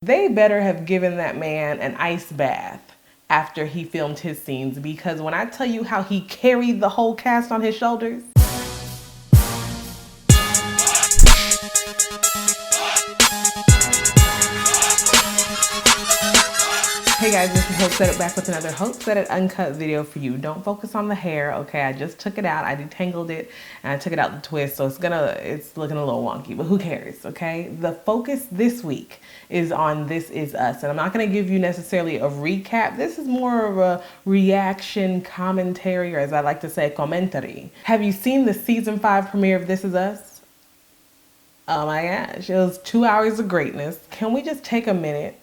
They better have given that man an ice bath after he filmed his scenes, because when I tell you how he carried the whole cast on his shoulders. Hey guys, this is Hope Said It back with another Hope Said It uncut video for you. Don't focus on the hair, okay? I just took it out, I detangled it, and I took it out the twist, so it's looking a little wonky, but who cares, okay? The focus this week is on This Is Us, and I'm not gonna give you necessarily a recap. This is more of a reaction commentary, or as I like to say, commentary. Have you seen the season 5 premiere of This Is Us? Oh my gosh, it was 2 hours of greatness. Can we just take a minute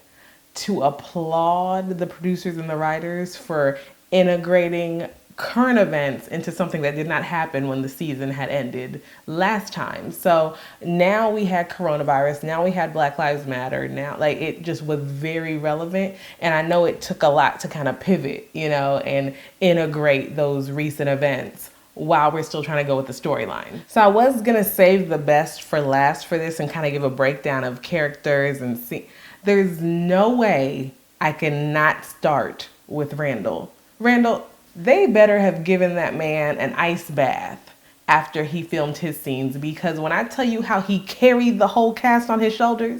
to applaud the producers and the writers for integrating current events into something that did not happen when the season had ended last time. So now we had coronavirus, now we had Black Lives Matter, now like it just was very relevant. And I know it took a lot to kind of pivot, you know, and integrate those recent events while we're still trying to go with the storyline. So I was gonna save the best for last for this and kind of give a breakdown of characters and see. There's no way I cannot start with Randall. Randall, they better have given that man an ice bath after he filmed his scenes, because when I tell you how he carried the whole cast on his shoulders,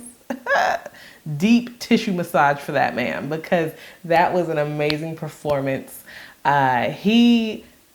deep tissue massage for that man, because that was an amazing performance.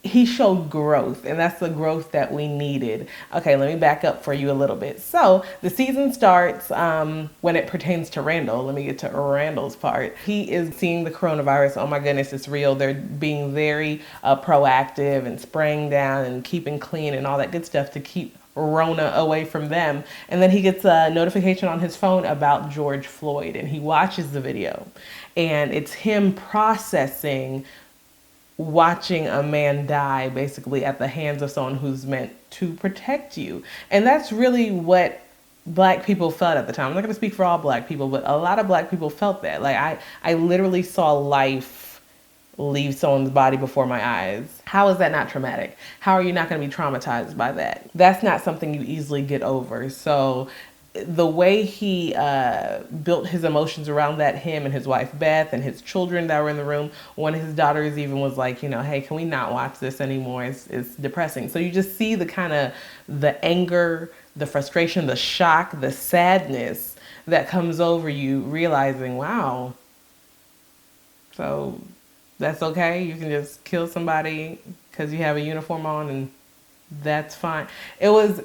He showed growth, and that's the growth that we needed. Okay, let me back up for you a little bit. So the season starts when it pertains to Randall. Let me get to Randall's part. He is seeing the coronavirus. Oh my goodness, it's real. They're being very proactive and spraying down and keeping clean and all that good stuff to keep Rona away from them. And then he gets a notification on his phone about George Floyd, and he watches the video, and it's him processing watching a man die basically at the hands of someone who's meant to protect you. And that's really what Black people felt at the time. I'm not going to speak for all Black people, but a lot of Black people felt that. Like I literally saw life leave someone's body before my eyes. How is that not traumatic? How are you not going to be traumatized by that? That's not something you easily get over. So the way he built his emotions around that, him and his wife Beth and his children that were in the room. One of his daughters even was like, you know, hey, can we not watch this anymore? It's depressing. So you just see the kind of the anger, the frustration, the shock, the sadness that comes over you, realizing, wow, so that's okay. You can just kill somebody because you have a uniform on, and that's fine. It was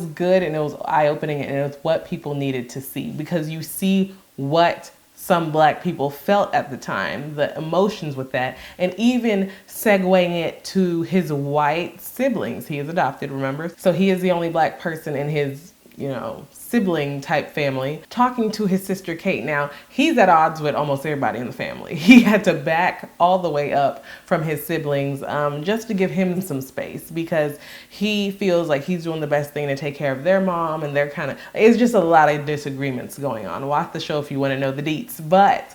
good, and it was eye-opening, and it was what people needed to see, because you see what some Black people felt at the time, the emotions with that, and even segueing it to his white siblings. He is adopted, remember? So he is the only Black person in his, you know, sibling type family, talking to his sister Kate. Now, he's at odds with almost everybody in the family. He had to back all the way up from his siblings just to give him some space, because he feels like he's doing the best thing to take care of their mom, and they're kind of, it's just a lot of disagreements going on. Watch the show if you want to know the deets. But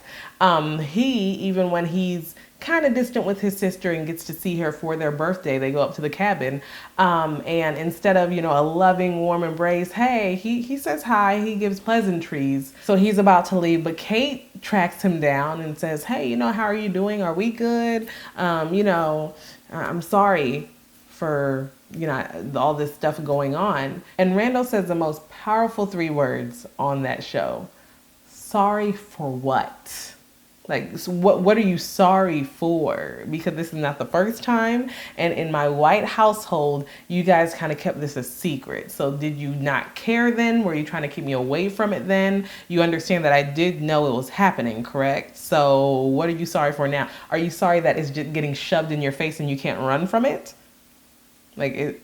he, even when he's kind of distant with his sister and gets to see her for their birthday, they go up to the cabin, and instead of, you know, a loving warm embrace, hey, he says hi, he gives pleasantries. So he's about to leave, but Kate tracks him down and says, hey, you know, how are you doing? Are we good? You know, I'm sorry for, you know, all this stuff going on. And Randall says the most powerful 3 words on that show: sorry for what? Like, so what are you sorry for? Because this is not the first time. And in my white household, you guys kind of kept this a secret. So did you not care then? Were you trying to keep me away from it then? You understand that I did know it was happening, correct? So what are you sorry for now? Are you sorry that it's just getting shoved in your face and you can't run from it? Like,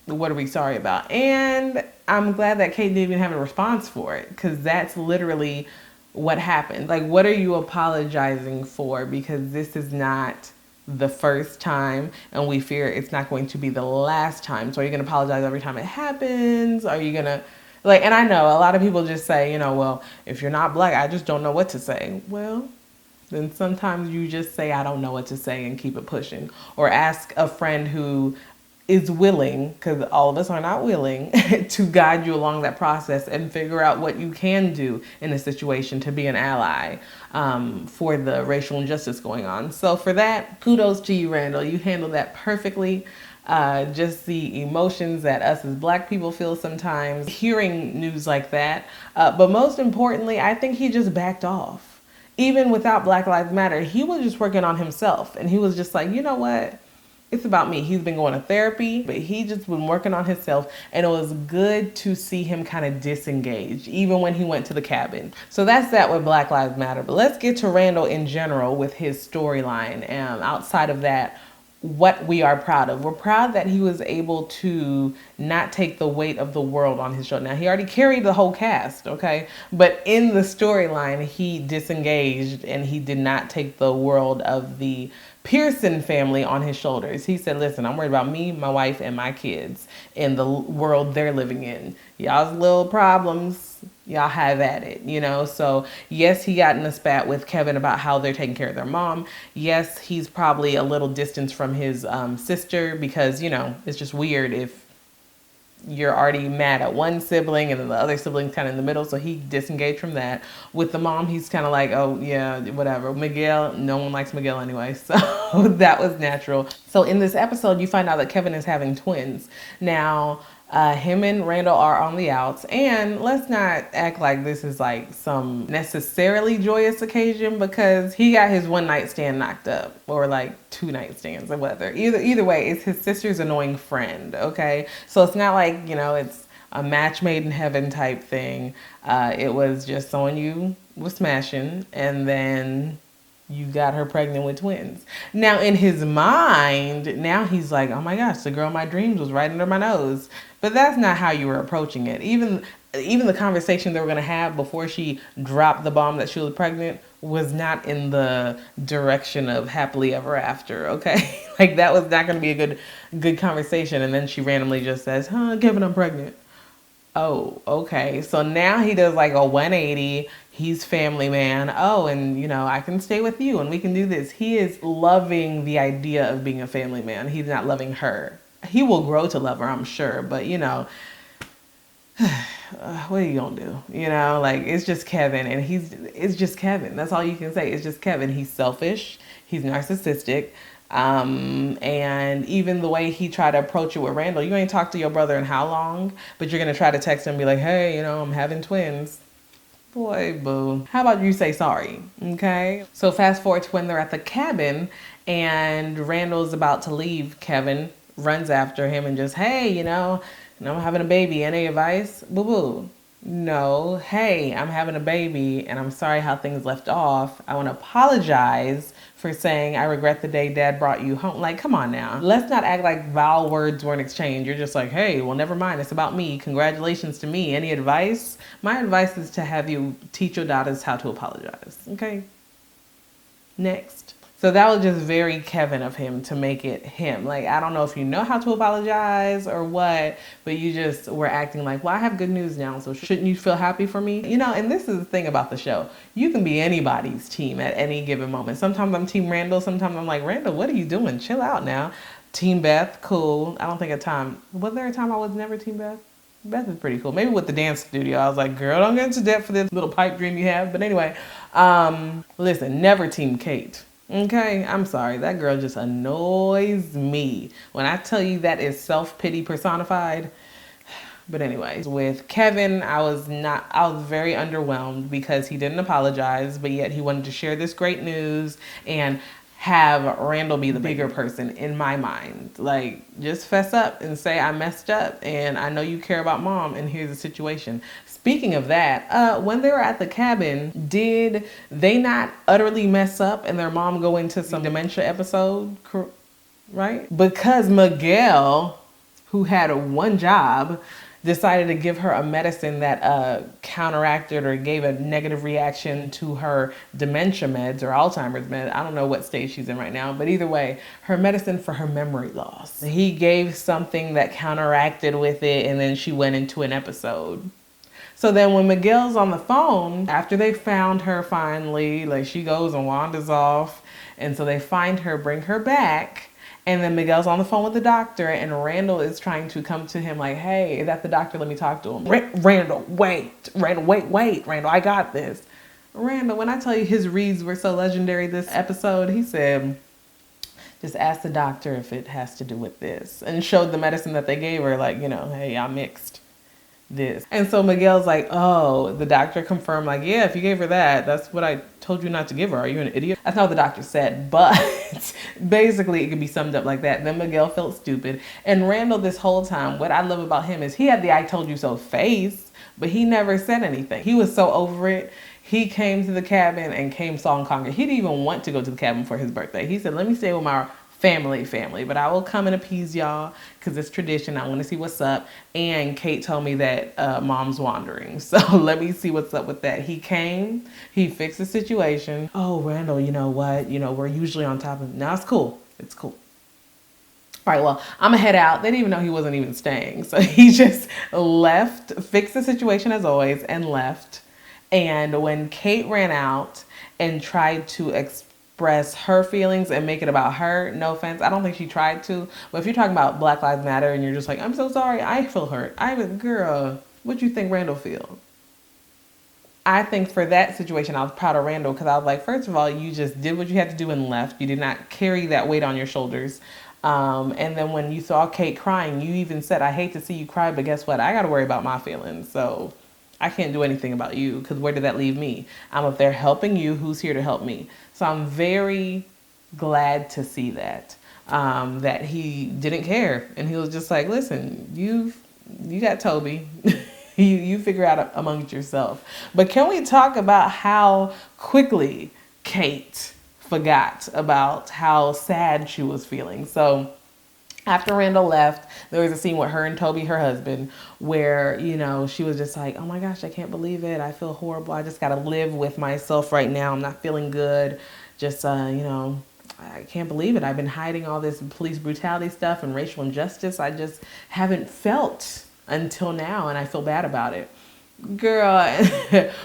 what are we sorry about? And I'm glad that Kate didn't even have a response for it, because that's literally what happened. Like, what are you apologizing for? Because this is not the first time, and we fear it's not going to be the last time. So are you going to apologize every time it happens? Are you going to, like, and I know a lot of people just say, you know, well, if you're not Black, I just don't know what to say. Well, then sometimes you just say, I don't know what to say, and keep it pushing. Or ask a friend who is willing, because all of us are not willing, to guide you along that process and figure out what you can do in a situation to be an ally for the racial injustice going on. So for that, kudos to you, Randall. You handled that perfectly. Just the emotions that us as Black people feel sometimes hearing news like that. But most importantly, I think he just backed off. Even without Black Lives Matter, he was just working on himself. And he was just like, you know what? It's about me. He's been going to therapy, but he just been working on himself, and it was good to see him kind of disengage, even when he went to the cabin. So that's that with Black Lives Matter. But let's get to Randall in general with his storyline. Outside of that, what we are proud of. We're proud that he was able to not take the weight of the world on his shoulder. Now, he already carried the whole cast, okay? But in the storyline, he disengaged and he did not take the world of the Pearson family on his shoulders. He said, listen, I'm worried about me, my wife, and my kids in the world they're living in. Y'all's little problems, y'all have at it, you know? So yes, he got in a spat with Kevin about how they're taking care of their mom. Yes, he's probably a little distance from his sister because, you know, it's just weird if you're already mad at one sibling and then the other sibling's kind of in the middle, so he disengaged from that. With the mom, he's kind of like, oh yeah, whatever. Miguel, no one likes Miguel anyway, so that was natural. So in this episode, you find out that Kevin is having twins. Now, him and Randall are on the outs, and let's not act like this is like some necessarily joyous occasion, because he got his one night stand knocked up, or like two night stands or whatever. Either way, it's his sister's annoying friend, okay? So it's not like, you know, it's a match made in heaven type thing. It was just someone you was smashing, and then you got her pregnant with twins. Now in his mind, now he's like, oh my gosh, the girl of my dreams was right under my nose. But that's not how you were approaching it. Even the conversation they were going to have before she dropped the bomb that she was pregnant was not in the direction of happily ever after, okay? Like that was not going to be a good conversation. And then she randomly just says, Kevin, I'm pregnant. Oh, okay. So now he does like a 180. He's family man. Oh, and you know, I can stay with you and we can do this. He is loving the idea of being a family man. He's not loving her. He will grow to love her, I'm sure. But you know, what are you gonna do? You know, like it's just Kevin, and it's just Kevin. That's all you can say. It's just Kevin. He's selfish. He's narcissistic. And even the way he tried to approach it with Randall, you ain't talked to your brother in how long, but you're going to try to text him and be like, hey, you know, I'm having twins. Boy, boo. How about you say sorry? Okay. So fast forward to when they're at the cabin and Randall's about to leave. Kevin runs after him and just, hey, you know, I'm having a baby. Any advice? Boo boo. No. Hey, I'm having a baby and I'm sorry how things left off. I want to apologize for saying I regret the day dad brought you home. Like, come on now. Let's not act like vowel words weren't exchanged. You're just like, hey, well, never mind. It's about me. Congratulations to me. Any advice? My advice is to have you teach your daughters how to apologize. Okay? Next. So that was just very Kevin of him to make it him. Like, I don't know if you know how to apologize or what, but you just were acting like, well, I have good news now, so shouldn't you feel happy for me? You know, and this is the thing about the show. You can be anybody's team at any given moment. Sometimes I'm Team Randall. Sometimes I'm like, Randall, what are you doing? Chill out now. Team Beth, cool. I don't think was there a time I was never Team Beth? Beth is pretty cool. Maybe with the dance studio, I was like, girl, don't get into debt for this little pipe dream you have. But anyway, listen, never Team Kate. Okay, I'm sorry. That girl just annoys me. When I tell you that is self-pity personified. But anyways, with Kevin, I was very underwhelmed because he didn't apologize, but yet he wanted to share this great news and have Randall be the bigger person in my mind. Like, just fess up and say, I messed up and I know you care about mom and here's the situation. Speaking of that, when they were at the cabin, did they not utterly mess up and their mom go into some dementia episode, right? Because Miguel, who had one job, decided to give her a medicine that counteracted or gave a negative reaction to her dementia meds or Alzheimer's meds. I don't know what stage she's in right now, but either way, her medicine for her memory loss. He gave something that counteracted with it, and then she went into an episode. So then when Miguel's on the phone, after they found her finally, like she goes and wanders off, and so they find her, bring her back, And then Miguel's on the phone with the doctor, and Randall is trying to come to him like, hey, is that the doctor? Let me talk to him. Randall, wait. Randall, wait. Randall, I got this. Randall, when I tell you his reads were so legendary this episode, he said, just ask the doctor if it has to do with this. And showed the medicine that they gave her, like, hey, I mixed this. And so Miguel's like, oh, the doctor confirmed, like, yeah, if you gave her that, that's what I told you not to give her. Are you an idiot? That's not what the doctor said, but basically it could be summed up like that. And then Miguel felt stupid. And Randall, this whole time, what I love about him is he had the I told you so face, but he never said anything. He was so over it. He came to the cabin and came, saw, and conquered. He didn't even want to go to the cabin for his birthday. He said, let me stay with my family, but I will come and appease y'all because it's tradition. I want to see what's up. And Kate told me that mom's wandering. So let me see what's up with that. He came, he fixed the situation. Oh, Randall, you know what? We're usually on top of it. No, it's cool. It's cool. All right, well, I'm gonna head out. They didn't even know he wasn't even staying. So he just left, fixed the situation as always, and left. And when Kate ran out and tried to express her feelings and make it about her, no offense, I don't think she tried to, but if you're talking about Black Lives Matter and you're just like, I'm so sorry, I feel hurt. Girl, what you think Randall feel? I think for that situation, I was proud of Randall because I was like, first of all, you just did what you had to do and left. You did not carry that weight on your shoulders. And then when you saw Kate crying, you even said, I hate to see you cry, but guess what? I got to worry about my feelings. So I can't do anything about you because where did that leave me? I'm up there helping you. Who's here to help me? So I'm very glad to see that, that he didn't care. And he was just like, listen, you got Toby. you figure out amongst yourself. But can we talk about how quickly Kate forgot about how sad she was feeling? So after Randall left, there was a scene with her and Toby, her husband, where, she was just like, oh my gosh, I can't believe it. I feel horrible. I just got to live with myself right now. I'm not feeling good. Just, I can't believe it. I've been hiding all this police brutality stuff and racial injustice. I just haven't felt until now, and I feel bad about it. Girl,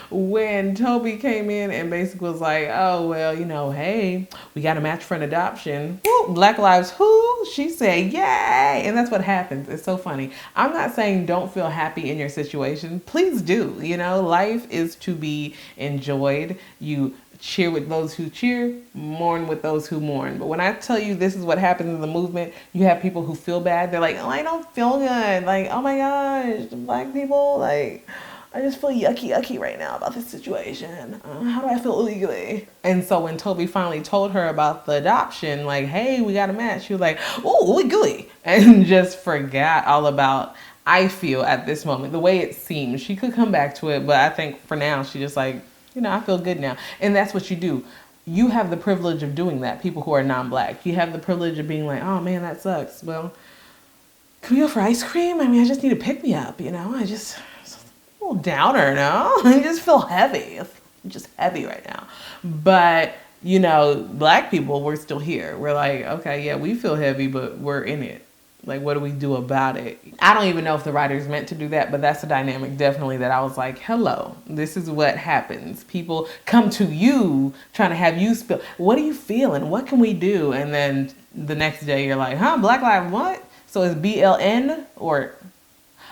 when Toby came in and basically was like, oh, well, hey, we got a match for an adoption. Woo, Black Lives, who? She said, yay. And that's what happens. It's so funny. I'm not saying don't feel happy in your situation. Please do. Life is to be enjoyed. You cheer with those who cheer, mourn with those who mourn. But when I tell you this is what happens in the movement, you have people who feel bad. They're like, oh, I don't feel good. Like, oh my gosh, Black people, like, I just feel yucky right now about this situation. How do I feel illegally? And so when Toby finally told her about the adoption, like, hey, we got a match, she was like, ooh, gooey. And just forgot all about, I feel at this moment, the way it seems. She could come back to it, but I think for now, she just like, I feel good now. And that's what you do. You have the privilege of doing that, people who are non-Black. You have the privilege of being like, oh man, that sucks. Well, can we go for ice cream? I mean, I just need to pick me up, I just... downer, no? I just feel heavy. I'm just heavy right now. But, Black people, we're still here. We're like, okay, yeah, we feel heavy, but we're in it. Like, what do we do about it? I don't even know if the writers meant to do that, but that's a dynamic definitely that I was like, hello, this is what happens. People come to you trying to have you spill. What are you feeling? What can we do? And then the next day you're like, Black Lives what? So it's BLN or...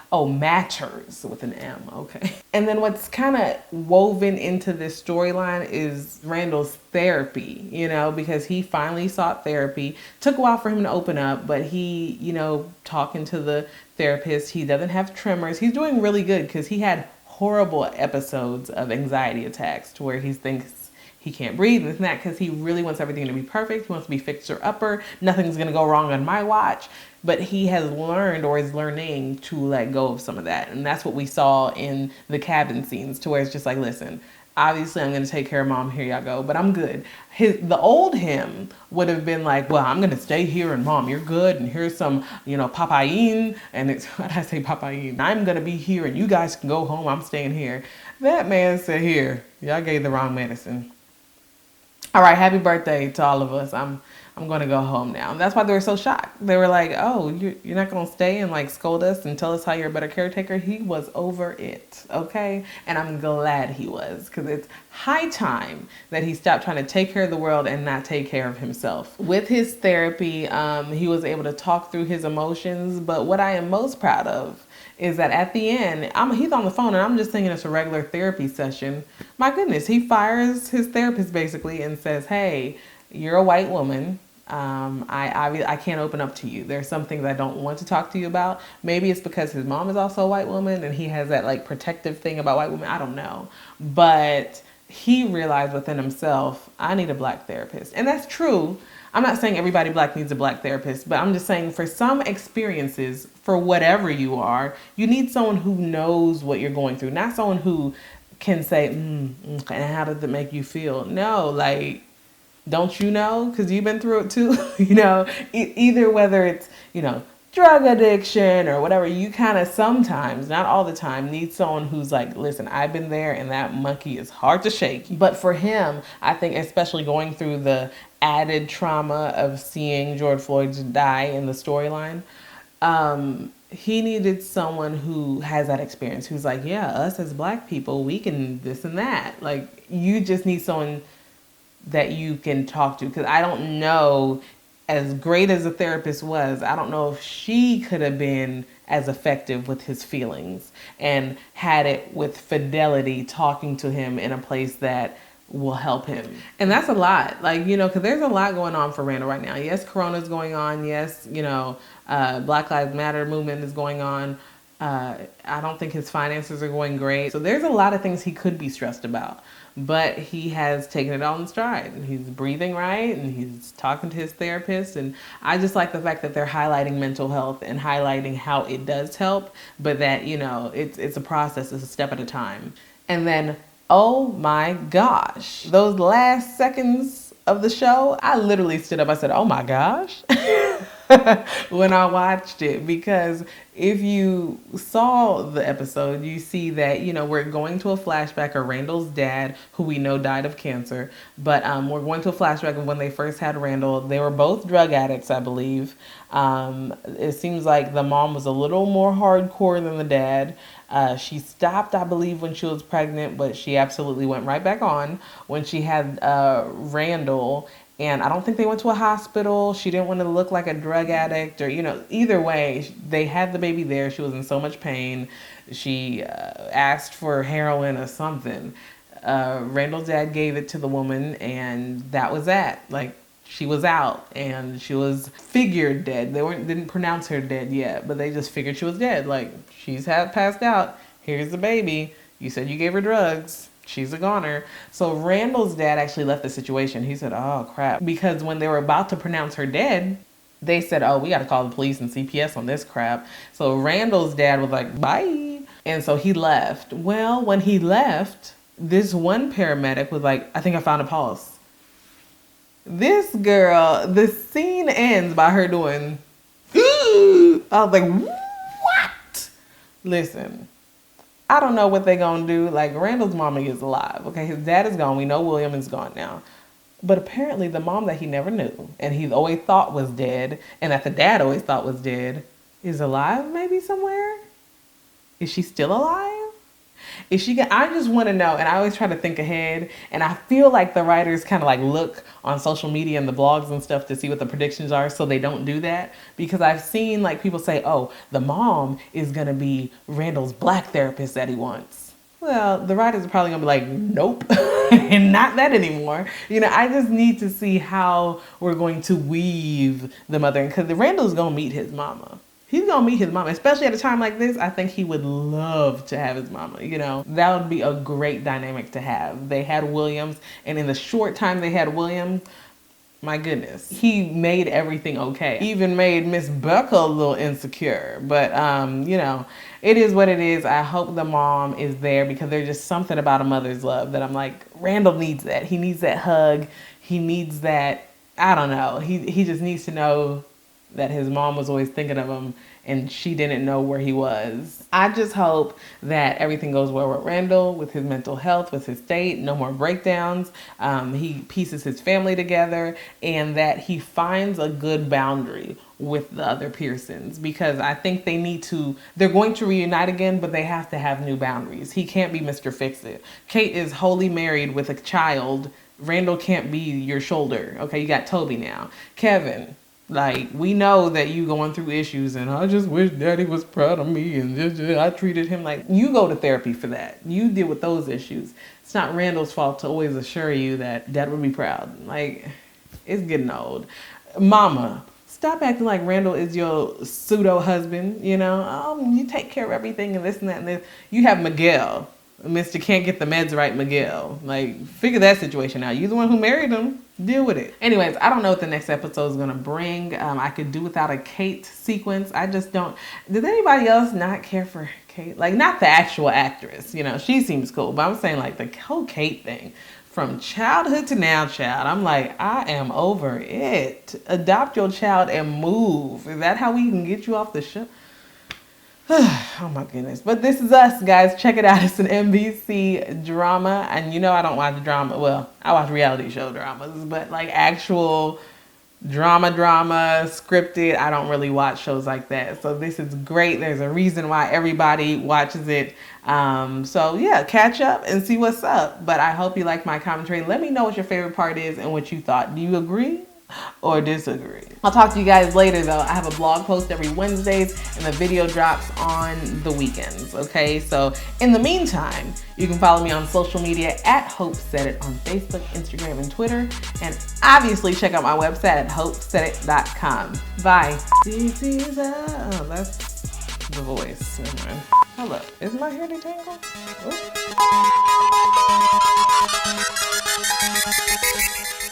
Oh, matters with an M. Okay. And then what's kind of woven into this storyline is Randall's therapy, because he finally sought therapy. Took a while for him to open up, but he, talking to the therapist, he doesn't have tremors. He's doing really good because he had horrible episodes of anxiety attacks to where he thinks he can't breathe and that because he really wants everything to be perfect. He wants to be fixer-upper. Nothing's going to go wrong on my watch. But he has learned or is learning to let go of some of that. And that's what we saw in the cabin scenes to where it's just like, listen, obviously I'm going to take care of mom. Here y'all go. But I'm good. The old him would have been like, well, I'm going to stay here and mom, you're good. And here's some, papayin. And it's, what did I say, papayin? I'm going to be here and you guys can go home. I'm staying here. That man said, here, y'all gave the wrong medicine. All right. Happy birthday to all of us. I'm I'm going to go home now. And that's why they were so shocked. They were like, oh, you're not going to stay and like scold us and tell us how you're a better caretaker. He was over it, okay? And I'm glad he was, because it's high time that he stopped trying to take care of the world and not take care of himself. With his therapy, he was able to talk through his emotions. But what I am most proud of is that at the end, he's on the phone and I'm just thinking it's a regular therapy session. My goodness, he fires his therapist basically and says, hey, you're a white woman. I can't open up to you. There's some things I don't want to talk to you about. Maybe it's because his mom is also a white woman and he has that like protective thing about white women. I don't know. But he realized within himself, I need a black therapist. And that's true. I'm not saying everybody black needs a black therapist, but I'm just saying for some experiences, for whatever you are, you need someone who knows what you're going through, not someone who can say, and how does it make you feel? No, like, don't you know? Because you've been through it too. Either whether it's, drug addiction or whatever, you kind of sometimes, not all the time, need someone who's like, listen, I've been there and that monkey is hard to shake. But for him, I think especially going through the added trauma of seeing George Floyd die in the storyline, he needed someone who has that experience, who's like, yeah, us as black people, we can this and that. Like, you just need someone that you can talk to, because I don't know, as great as the therapist was, I don't know if she could have been as effective with his feelings and had it with fidelity, talking to him in a place that will help him. And that's a lot, because there's a lot going on for Randall right now. Yes, Corona's going on. Yes, Black Lives Matter movement is going on. I don't think his finances are going great. So there's a lot of things he could be stressed about. But he has taken it all in stride. He's breathing right and he's talking to his therapist. And I just like the fact that they're highlighting mental health and highlighting how it does help, but that, it's a process, it's a step at a time. And then, oh my gosh, those last seconds of the show, I literally stood up. I said, oh my gosh, when I watched it, because if you saw the episode, you see that, we're going to a flashback of Randall's dad, who we know died of cancer. But we're going to a flashback of when they first had Randall. They were both drug addicts, I believe. It seems like the mom was a little more hardcore than the dad. She stopped, I believe, when she was pregnant, but she absolutely went right back on when she had Randall. And I don't think they went to a hospital. She didn't want to look like a drug addict or, either way, they had the baby there. She was in so much pain. She asked for heroin or something. Randall's dad gave it to the woman and that was that. Like, she was out and she was figured dead. They didn't pronounce her dead yet, but they just figured she was dead. Like, she's passed out. Here's the baby. You said you gave her drugs. She's a goner. So Randall's dad actually left the situation. He said, oh, crap. Because when they were about to pronounce her dead, they said, oh, we got to call the police and CPS on this crap. So Randall's dad was like, bye. And so he left. Well, when he left, this one paramedic was like, I think I found a pulse. This girl, the scene ends by her doing, I was like, what? Listen. I don't know what they're going to do. Like, Randall's mama is alive. Okay, his dad is gone. We know William is gone now. But apparently the mom that he never knew and he always thought was dead and that the dad always thought was dead is alive maybe somewhere? Is she still alive? Is she? I just want to know, and I always try to think ahead, and I feel like the writers kind of like look on social media and the blogs and stuff to see what the predictions are, so they don't do that. Because I've seen like people say, oh, the mom is going to be Randall's black therapist that he wants. Well, the writers are probably going to be like, nope, and not that anymore. I just need to see how we're going to weave the mother, because Randall's going to meet his mama. He's going to meet his mama, especially at a time like this. I think he would love to have his mama, That would be a great dynamic to have. They had Williams, and in the short time they had Williams, my goodness, he made everything okay. Even made Miss Becca a little insecure. But, it is what it is. I hope the mom is there, because there's just something about a mother's love that I'm like, Randall needs that. He needs that hug. He needs that, I don't know. He just needs to know that his mom was always thinking of him and she didn't know where he was. I just hope that everything goes well with Randall, with his mental health, with his state, no more breakdowns. He pieces his family together, and that he finds a good boundary with the other Pearsons, because I think they're going to reunite again, but they have to have new boundaries. He can't be Mr. Fix-It. Kate is wholly married with a child. Randall can't be your shoulder. Okay, you got Toby now. Kevin, like, we know that you going through issues, and I just wish Daddy was proud of me, and I treated him like, you go to therapy for that. You deal with those issues. It's not Randall's fault to always assure you that Dad would be proud. Like, it's getting old. Mama, stop acting like Randall is your pseudo husband. You know, you take care of everything and this and that and this. You have Miguel, Mr. Can't Get the Meds Right Miguel. Like, figure that situation out. You're the one who married him. Deal with it. Anyways, I don't know what the next episode is going to bring. I could do without a Kate sequence. I just don't. Does anybody else not care for Kate? Like, not the actual actress. You know, she seems cool. But I'm saying, like, the whole Kate thing. From childhood to now, child. I'm like, I am over it. Adopt your child and move. Is that how we can get you off the show? Oh my goodness. But This Is Us, guys. Check it out. It's an NBC drama. And you know I don't watch drama. Well, I watch reality show dramas. But like actual drama, scripted, I don't really watch shows like that. So this is great. There's a reason why everybody watches it. So yeah, catch up and see what's up. But I hope you like my commentary. Let me know what your favorite part is and what you thought. Do you agree or disagree? I'll talk to you guys later though. I have a blog post every Wednesdays and the video drops on the weekends. Okay, so in the meantime, you can follow me on social media at Hope Said It on Facebook, Instagram, and Twitter. And obviously check out my website at hopesaidit.com. Bye. This is oh, that's the voice. Never mind. Hold up. Is my hair detangled? Oops.